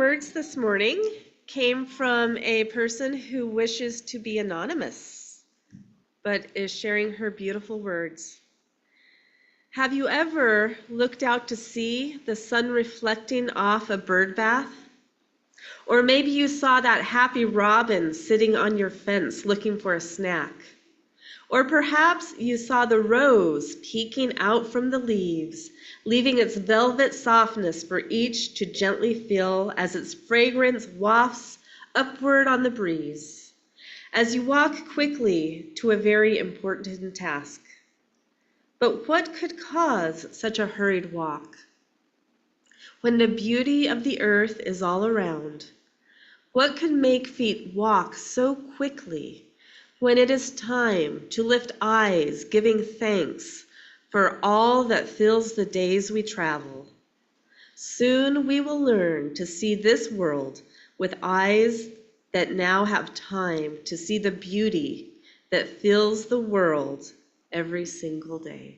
words this morning came from a person who wishes to be anonymous, but is sharing her beautiful words. Have you ever looked out to see the sun reflecting off a bird bath? Or maybe you saw that happy robin sitting on your fence looking for a snack. Or perhaps you saw the rose peeking out from the leaves, leaving its velvet softness for each to gently feel as its fragrance wafts upward on the breeze, as you walk quickly to a very important task. But what could cause such a hurried walk? When the beauty of the earth is all around, what could make feet walk so quickly when it is time to lift eyes, giving thanks for all that fills the days we travel? Soon we will learn to see this world with eyes that now have time to see the beauty that fills the world every single day.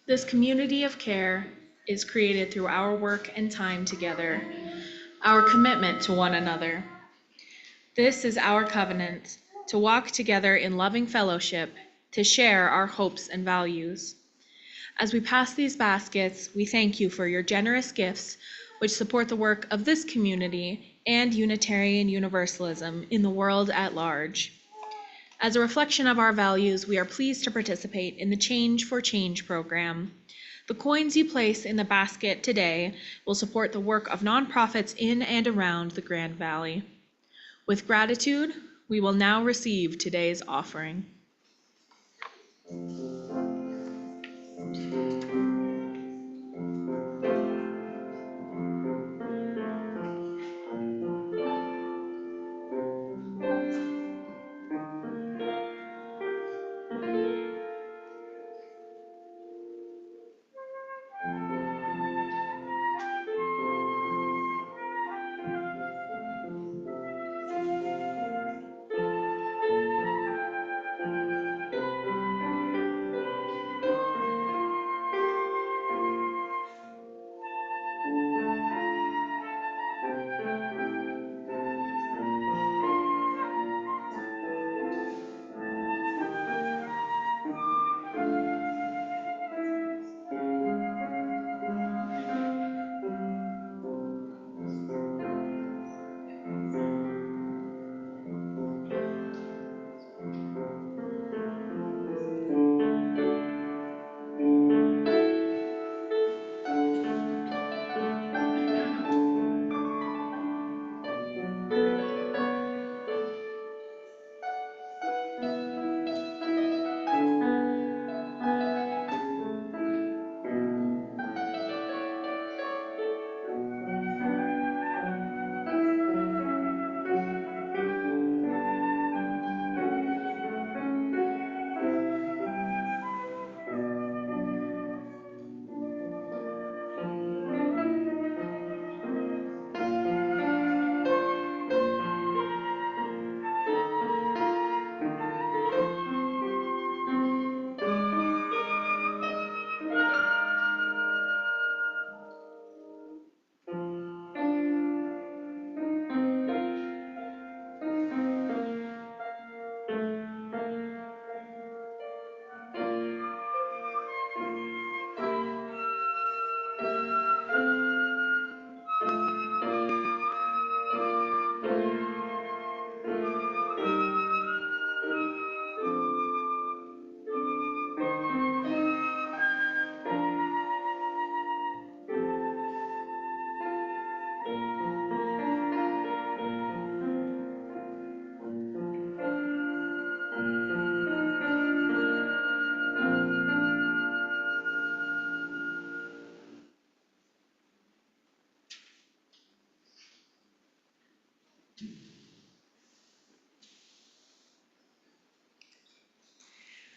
This community of care is created through our work and time together, our commitment to one another. This is our covenant, to walk together in loving fellowship, to share our hopes and values. As we pass these baskets, we thank you for your generous gifts, which support the work of this community and Unitarian Universalism in the world at large. As a reflection of our values, we are pleased to participate in the Change for Change program. The coins you place in the basket today will support the work of nonprofits in and around the Grand Valley. With gratitude, we will now receive today's offering.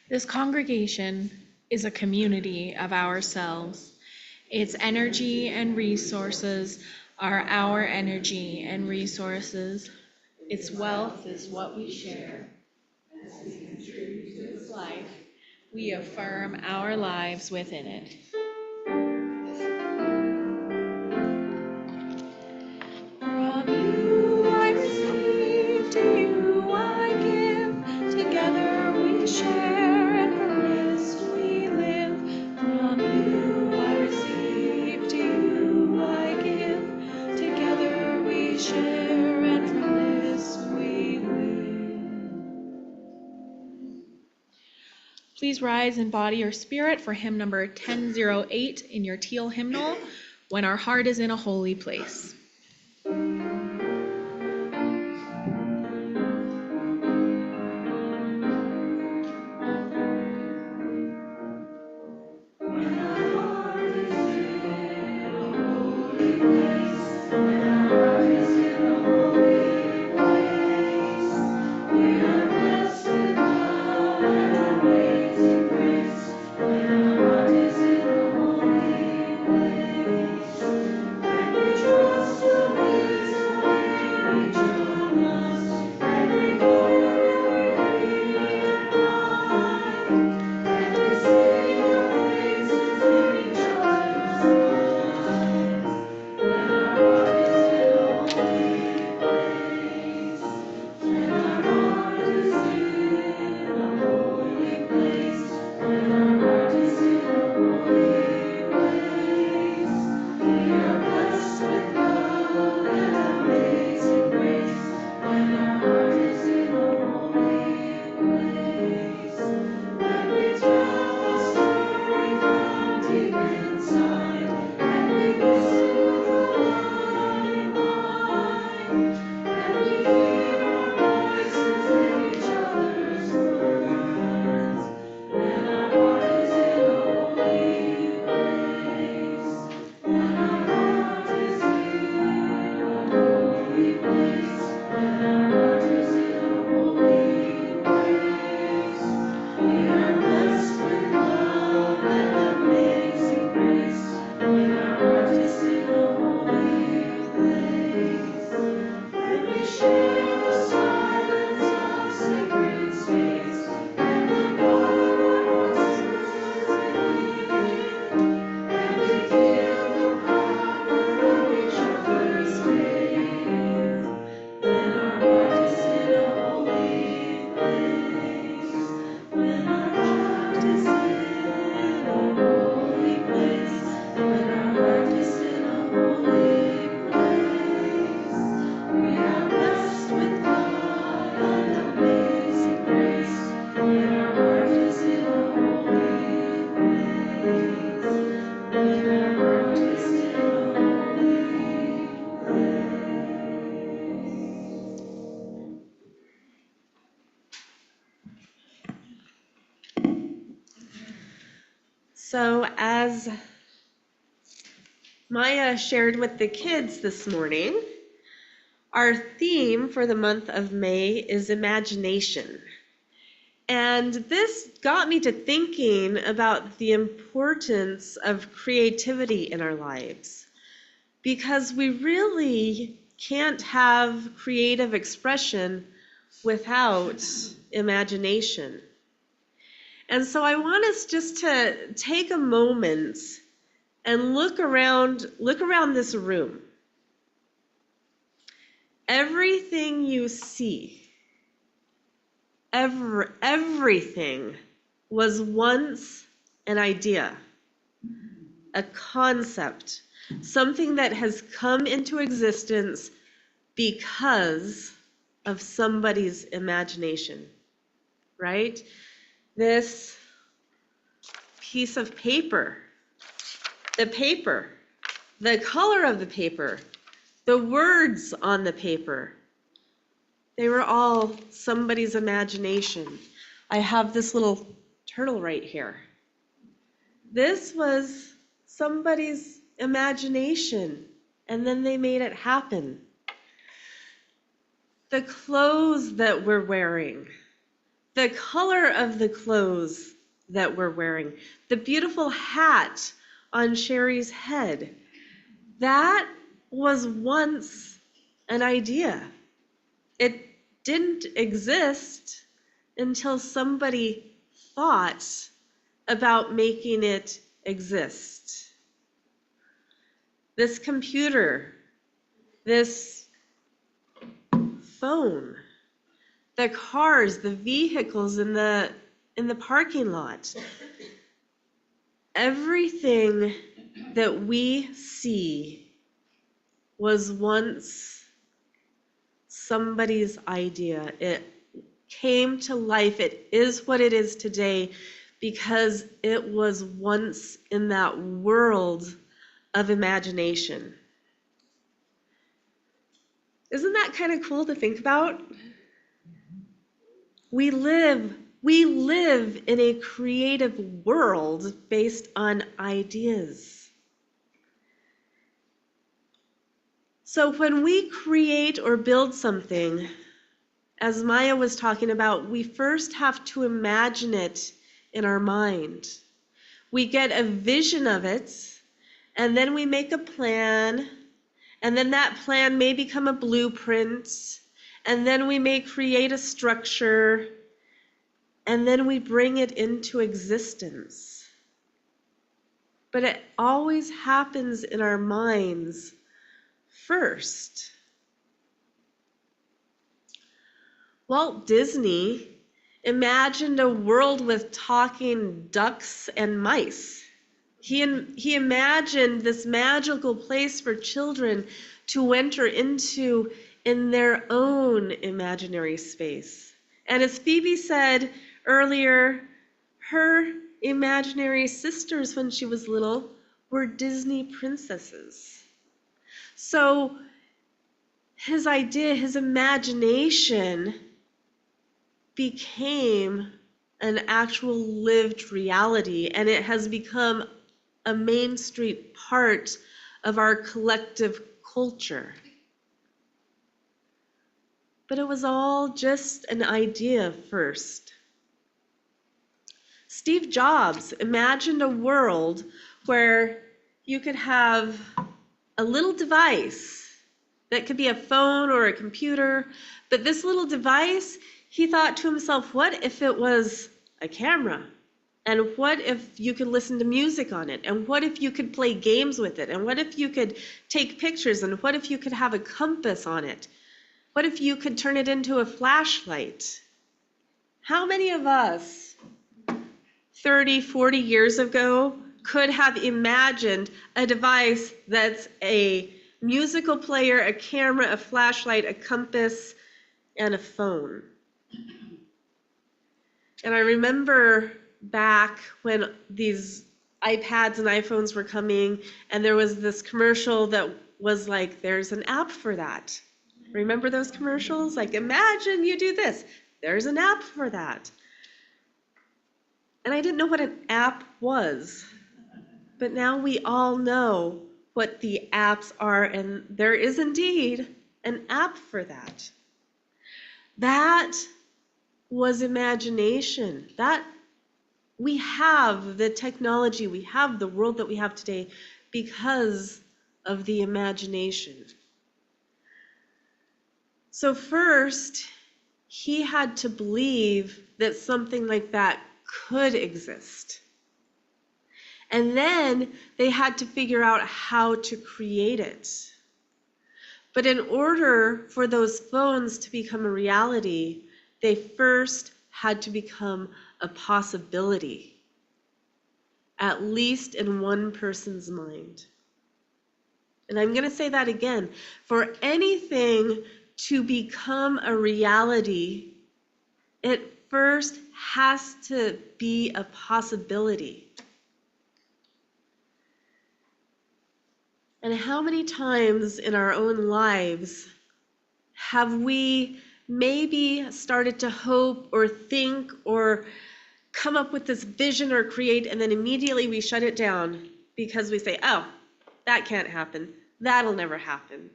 This congregation is a community of ourselves. Its energy and resources are our energy and resources. Its wealth is what we share. As we contribute to its life, we affirm our lives within it. From you I receive, to you I give. Together we share, and from this we live. From you I receive, to you I give. Together we share, and from this we live. Please rise in body or spirit for hymn number 1008 in your teal hymnal, When Our Heart is in a Holy Place. So as Maya shared with the kids this morning, our theme for the month of May is imagination. And this got me to thinking about the importance of creativity in our lives, because we really can't have creative expression without imagination. And so I want us just to take a moment and look around this room. Everything you see, everything was once an idea, a concept, something that has come into existence because of somebody's imagination, right? This piece of paper, the color of the paper, the words on the paper, they were all somebody's imagination. I have this little turtle right here. This was somebody's imagination, and then they made it happen. the clothes that we're wearing, the color of the clothes that we're wearing, the beautiful hat on Sherry's head. That was once an idea. It didn't exist until somebody thought about making it exist. This computer, this phone, the cars, the vehicles in the parking lot. Everything that we see was once somebody's idea. It came to life. It is what it is today because it was once in that world of imagination. Isn't that kind of cool to think about? We live in a creative world based on ideas. So when we create or build something, as Maya was talking about, we first have to imagine it in our mind. We get a vision of it, and then we make a plan, and then that plan may become a blueprint, and then we may create a structure, and then we bring it into existence. But it always happens in our minds first. Walt Disney imagined a world with talking ducks and mice. He imagined this magical place for children to enter into in their own imaginary space. And as Phoebe said earlier, her imaginary sisters when she was little were Disney princesses. So his idea, his imagination became an actual lived reality, and it has become a Main Street part of our collective culture. But it was all just an idea first. Steve Jobs imagined a world where you could have a little device that could be a phone or a computer, but this little device, he thought to himself, what if it was a camera? And what if you could listen to music on it? And what if you could play games with it? And what if you could take pictures? And what if you could have a compass on it? What if you could turn it into a flashlight? How many of us 30, 40 years ago could have imagined a device that's a musical player, a camera, a flashlight, a compass, and a phone? And I remember back when these iPads and iPhones were coming, and there was this commercial that was like, there's an app for that. Remember those commercials? Like, imagine you do this. There's an app for that. And I didn't know what an app was. But now we all know what the apps are, and there is indeed an app for that. That was imagination. That we have the technology, we have the world that we have today because of the imagination. So first, he had to believe that something like that could exist. And then they had to figure out how to create it. But in order for those phones to become a reality, they first had to become a possibility, at least in one person's mind. And I'm going to say that again. For anything to become a reality, it first has to be a possibility. And how many times in our own lives have we maybe started to hope or think or come up with this vision or create, and then immediately we shut it down because we say, oh, that can't happen. That'll never happen.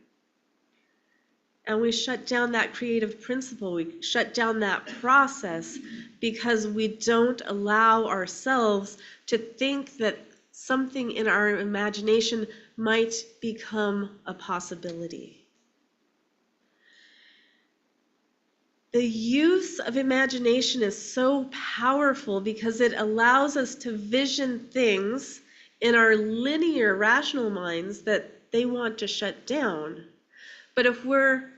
And we shut down that creative principle. We shut down that process because we don't allow ourselves to think that something in our imagination might become a possibility. The use of imagination is so powerful because it allows us to vision things in our linear, rational minds that they want to shut down. But if we're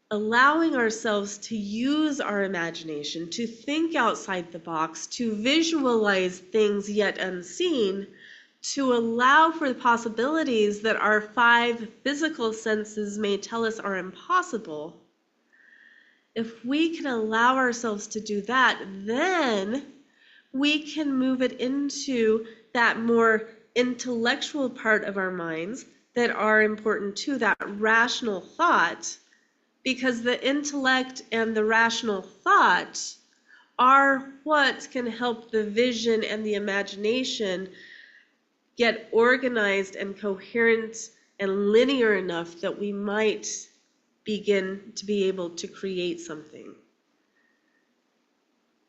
allowing ourselves to use our imagination, to think outside the box, to visualize things yet unseen, to allow for the possibilities that our 5 physical senses may tell us are impossible, if we can allow ourselves to do that, then we can move it into that more intellectual part of our minds that are important to that rational thought, because the intellect and the rational thought are what can help the vision and the imagination get organized and coherent and linear enough that we might begin to be able to create something.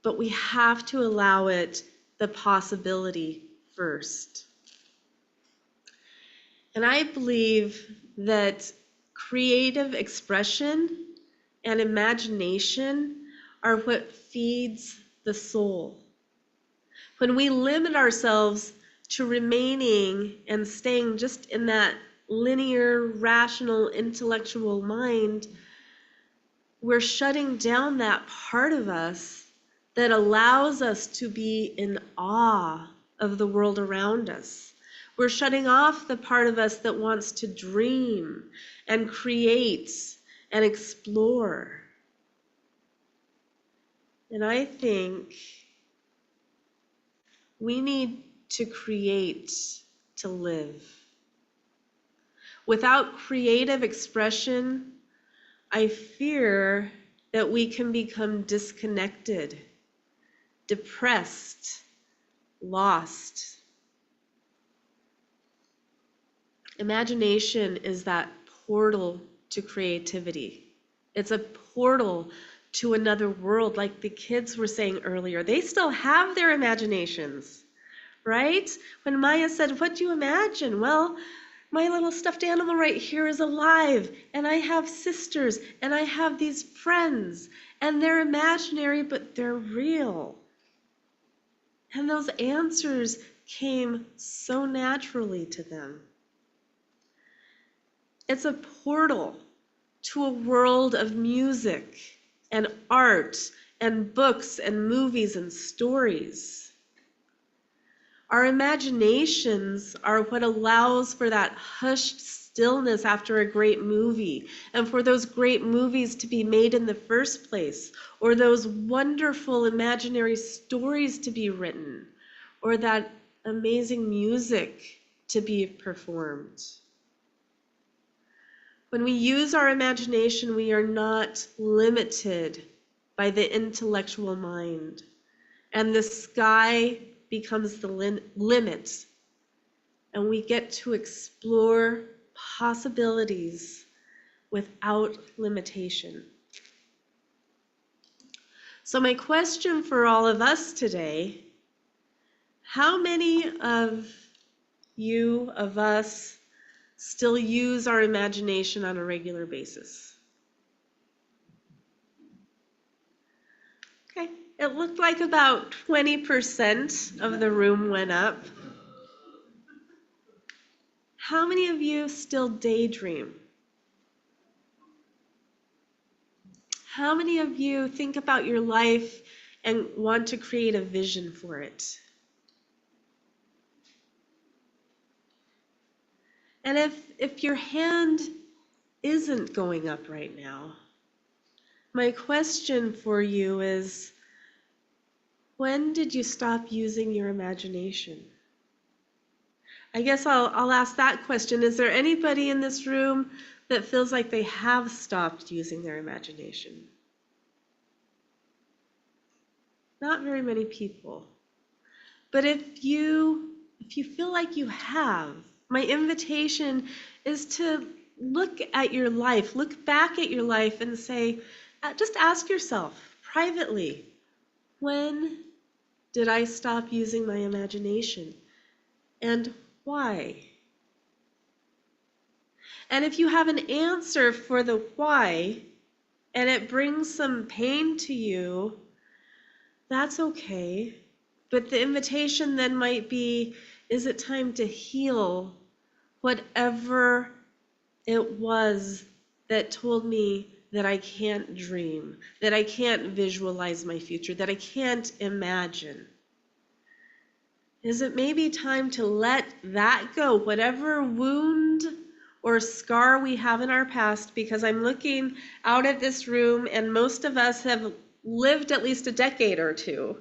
But we have to allow it the possibility first. And I believe that creative expression and imagination are what feeds the soul. When we limit ourselves to remaining and staying just in that linear, rational, intellectual mind, we're shutting down that part of us that allows us to be in awe of the world around us. We're shutting off the part of us that wants to dream and create and explore. And I think we need to create to live. Without creative expression, I fear that we can become disconnected, depressed, lost. Imagination is that portal to creativity. It's a portal to another world, like the kids were saying earlier. They still have their imaginations, right? When Maya said, "What do you imagine?" Well, my little stuffed animal right here is alive, and I have sisters, and I have these friends, and they're imaginary, but they're real. And those answers came so naturally to them. It's a portal to a world of music and art and books and movies and stories. Our imaginations are what allows for that hushed stillness after a great movie, and for those great movies to be made in the first place, or those wonderful imaginary stories to be written, or that amazing music to be performed. When we use our imagination, we are not limited by the intellectual mind, and the sky becomes the limit, and we get to explore possibilities without limitation. So my question for all of us today, how many of you, of us, still use our imagination on a regular basis? Okay, it looked like about 20% of the room went up. How many of you still daydream? How many of you think about your life and want to create a vision for it? And if your hand isn't going up right now, my question for you is, when did you stop using your imagination? I guess I'll ask that question. Is there anybody in this room that feels like they have stopped using their imagination? Not very many people. But if you feel like you have, my invitation is to look at your life, look back at your life and say, just ask yourself privately, when did I stop using my imagination? And why? And if you have an answer for the why, and it brings some pain to you, that's okay. But the invitation then might be, is it time to heal whatever it was that told me that I can't dream, that I can't visualize my future, that I can't imagine? Is it maybe time to let that go, whatever wound or scar we have in our past? Because I'm looking out at this room, and most of us have lived at least a decade or two.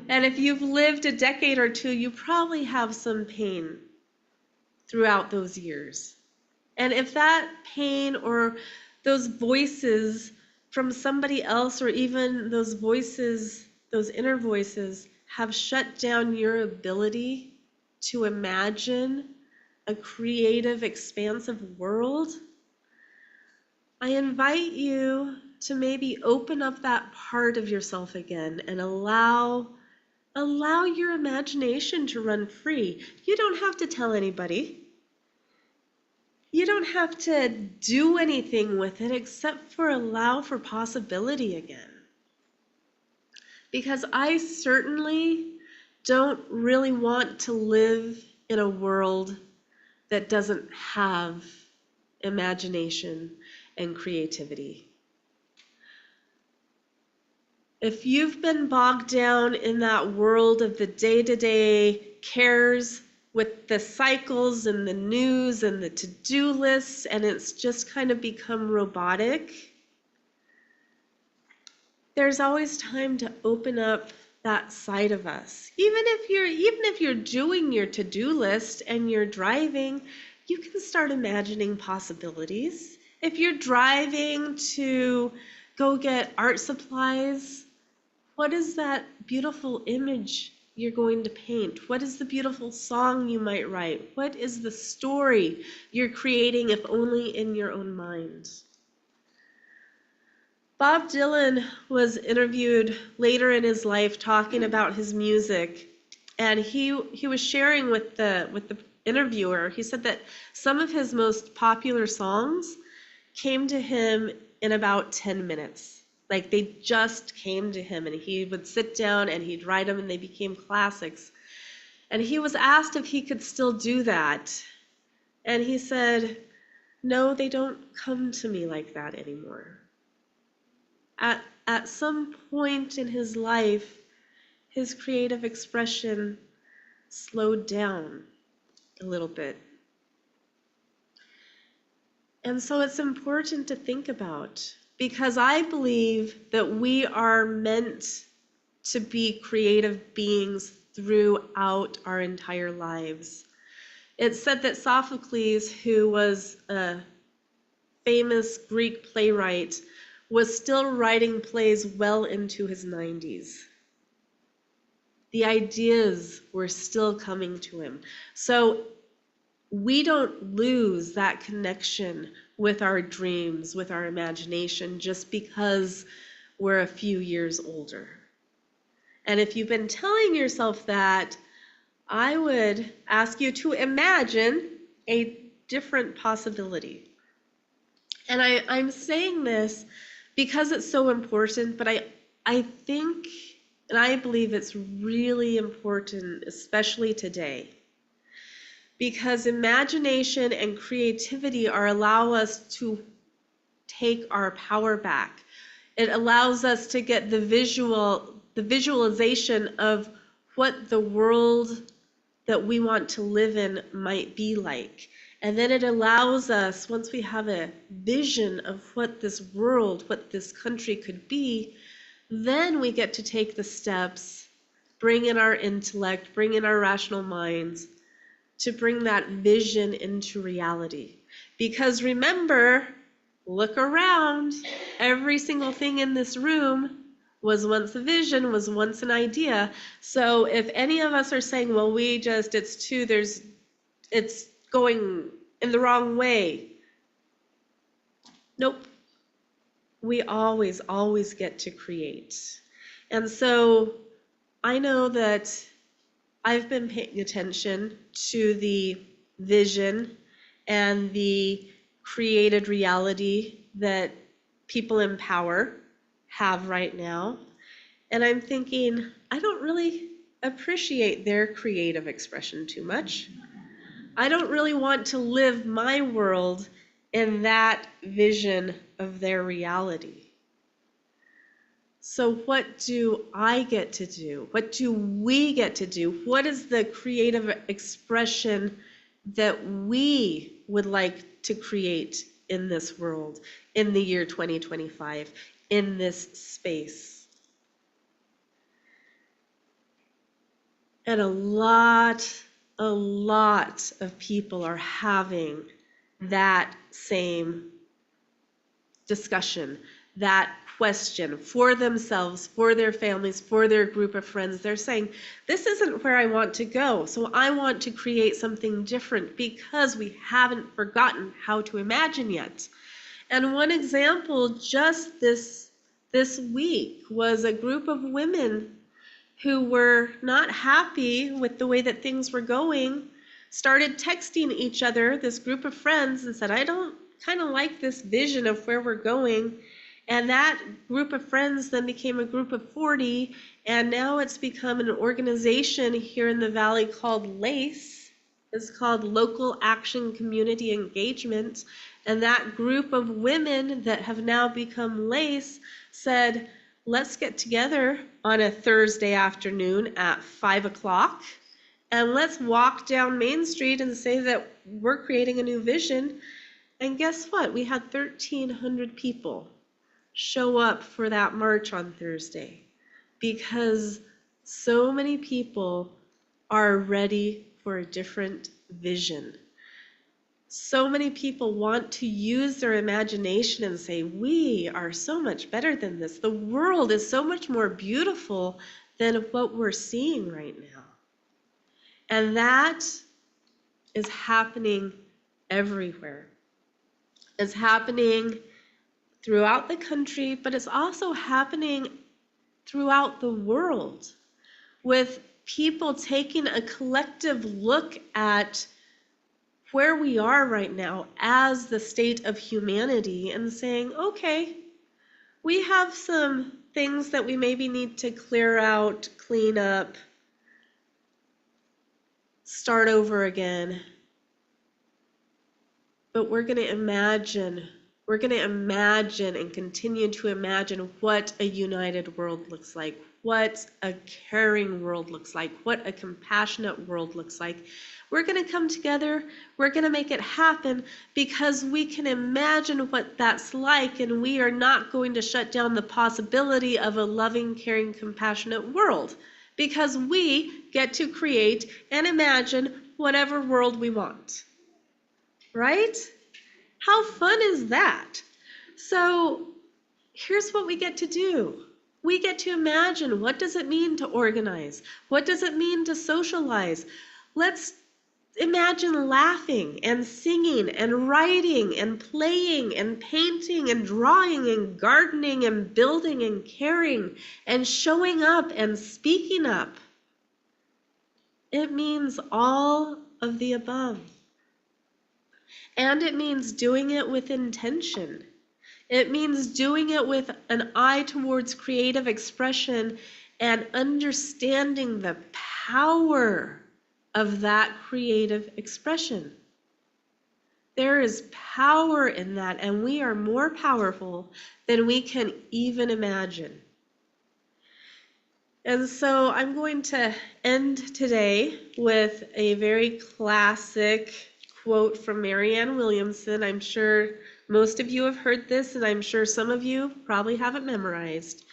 And if you've lived a decade or two, you probably have some pain throughout those years. And if that pain or those voices from somebody else, or even those voices, those inner voices, have shut down your ability to imagine a creative, expansive world, I invite you to maybe open up that part of yourself again and allow your imagination to run free. You don't have to tell anybody. You don't have to do anything with it except for allow for possibility again. Because I certainly don't really want to live in a world that doesn't have imagination and creativity. If you've been bogged down in that world of the day-to-day cares with the cycles and the news and the to-do lists, and it's just kind of become robotic, there's always time to open up that side of us. Even if you're doing your to-do list and you're driving, you can start imagining possibilities. If you're driving to go get art supplies, what is that beautiful image you're going to paint? What is the beautiful song you might write? What is the story you're creating, if only in your own mind? Bob Dylan was interviewed later in his life talking about his music, and he was sharing with the interviewer. He said that some of his most popular songs came to him in about 10 minutes. Like, they just came to him, and he would sit down and he'd write them, and they became classics. And he was asked if he could still do that, and he said, no, they don't come to me like that anymore. At some point in his life, his creative expression slowed down a little bit. And so it's important to think about, because I believe that we are meant to be creative beings throughout our entire lives. It's said that Sophocles, who was a famous Greek playwright, was still writing plays well into his 90s. The ideas were still coming to him. So we don't lose that connection with our dreams, with our imagination, just because we're a few years older. And if you've been telling yourself that, I would ask you to imagine a different possibility. And I'm saying this because it's so important, but I think, and I believe it's really important, especially today, because imagination and creativity allow us to take our power back. It allows us to get the visualization of what the world that we want to live in might be like. And then it allows us, once we have a vision of what this world, what this country could be, then we get to take the steps, bring in our intellect, bring in our rational minds, to bring that vision into reality. Because remember, look around, every single thing in this room was once a vision, was once an idea. So if any of us are saying, well, it's going in the wrong way, Nope. We always get to create. And so I know that I've been paying attention to the vision and the created reality that people in power have right now. And I'm thinking, I don't really appreciate their creative expression too much. I don't really want to live my world in that vision of their reality. So, what do I get to do? What do we get to do? What is the creative expression that we would like to create in this world, in the year 2025, in this space? And a lot of people are having that same discussion, that question for themselves, for their families, for their group of friends. They're saying, this isn't where I want to go, so I want to create something different because we haven't forgotten how to imagine yet. And one example just this week was a group of women who were not happy with the way that things were going, started texting each other, this group of friends, and said, I don't kind of like this vision of where we're going. And that group of friends then became a group of 40, and now it's become an organization here in the Valley called LACE. It's called Local Action Community Engagement. And that group of women that have now become LACE said, let's get together on a Thursday afternoon at 5 o'clock, and let's walk down Main Street and say that we're creating a new vision. And guess what? We had 1,300 people show up for that march on Thursday because so many people are ready for a different vision. So many people want to use their imagination and say, we are so much better than this. The world is so much more beautiful than what we're seeing right now. And that is happening everywhere. It's happening throughout the country, but it's also happening throughout the world, with people taking a collective look at where we are right now as the state of humanity and saying, okay, we have some things that we maybe need to clear out, clean up, start over again. But we're going to imagine and continue to imagine what a united world looks like, what a caring world looks like, what a compassionate world looks like. We're going to come together, we're going to make it happen because we can imagine what that's like, and we are not going to shut down the possibility of a loving, caring, compassionate world because we get to create and imagine whatever world we want. Right? How fun is that? So here's what we get to do. We get to imagine, what does it mean to organize? What does it mean to socialize? Let's imagine laughing and singing and writing and playing and painting and drawing and gardening and building and caring and showing up and speaking up. It means all of the above. And it means doing it with intention. It means doing it with an eye towards creative expression and understanding the power of that creative expression. There is power in that, and we are more powerful than we can even imagine. And so I'm going to end today with a very classic quote from Marianne Williamson. I'm sure most of you have heard this, and I'm sure some of you probably haven't memorized.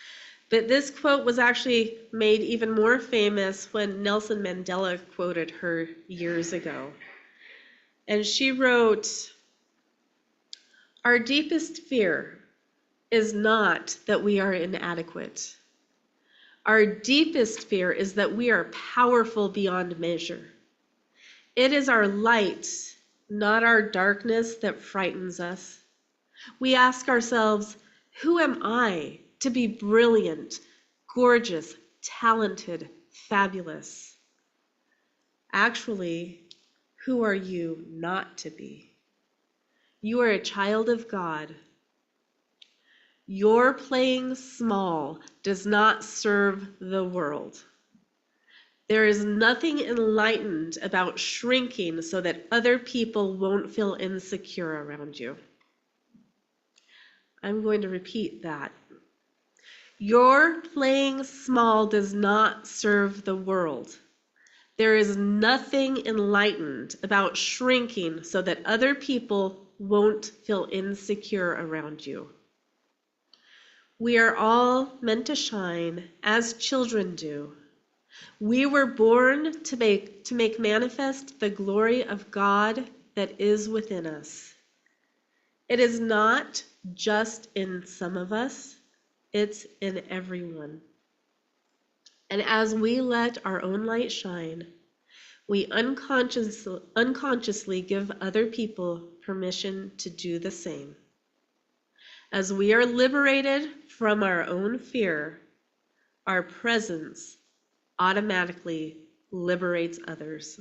But this quote was actually made even more famous when Nelson Mandela quoted her years ago. And she wrote, "Our deepest fear is not that we are inadequate. Our deepest fear is that we are powerful beyond measure. It is our light, not our darkness, that frightens us. We ask ourselves, who am I to be brilliant, gorgeous, talented, fabulous? Actually, who are you not to be? You are a child of God. Your playing small does not serve the world. There is nothing enlightened about shrinking so that other people won't feel insecure around you. I'm going to repeat that. Your playing small does not serve the world. There is nothing enlightened about shrinking so that other people won't feel insecure around you. We are all meant to shine as children do. We were born to make manifest the glory of God that is within us. It is not just in some of us, it's in everyone. And as we let our own light shine, we unconsciously give other people permission to do the same. As we are liberated from our own fear, our presence automatically liberates others.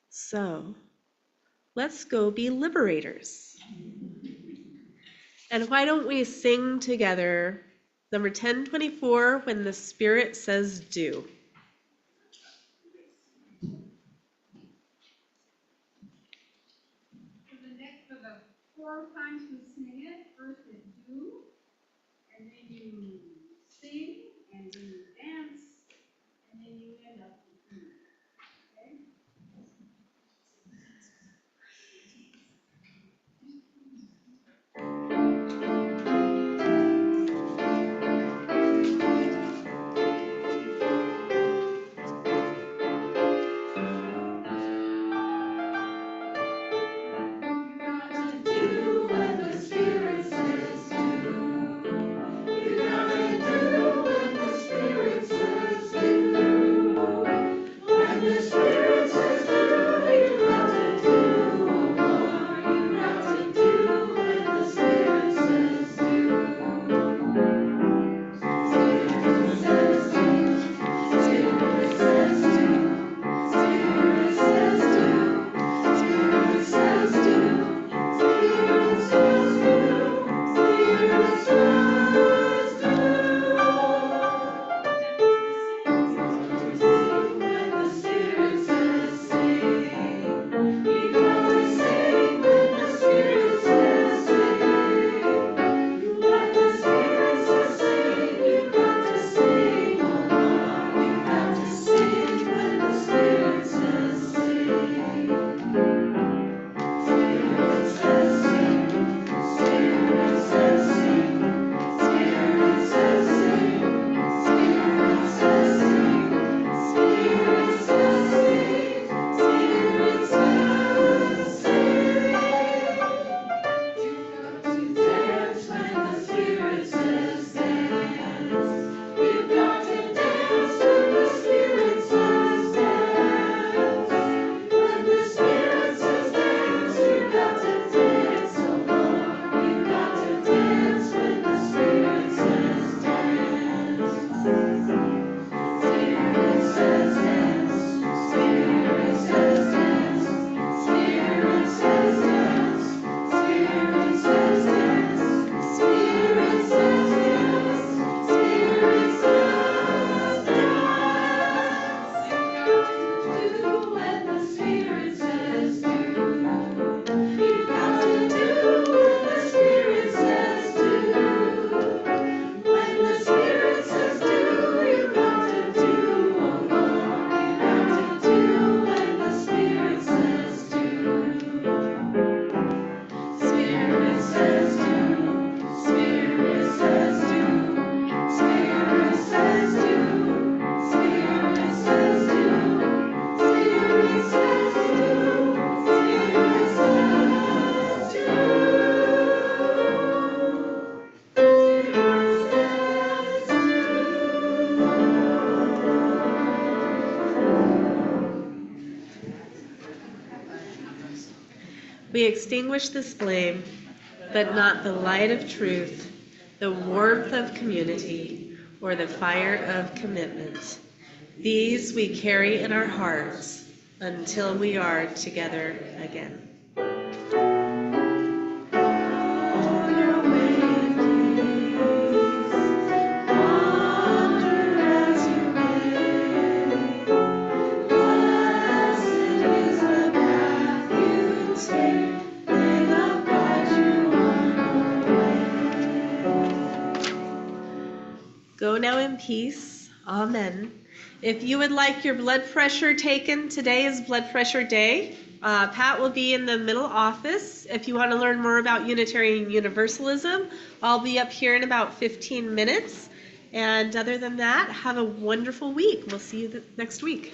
So, let's go be liberators. And why don't we sing together number 1024, When the Spirit Says Do. For the 4 times we sing it, first it's do, and then you sing, and then you dance, and then you end up with do. Okay? We extinguish this flame but not the light of truth, the warmth of community, or the fire of commitment. These we carry in our hearts until we are together again. Go now in peace. Amen. If you would like your blood pressure taken, today is blood pressure day. Pat will be in the middle office. If you want to learn more about Unitarian Universalism, I'll be up here in about 15 minutes. And other than that, have a wonderful week. We'll see you next week.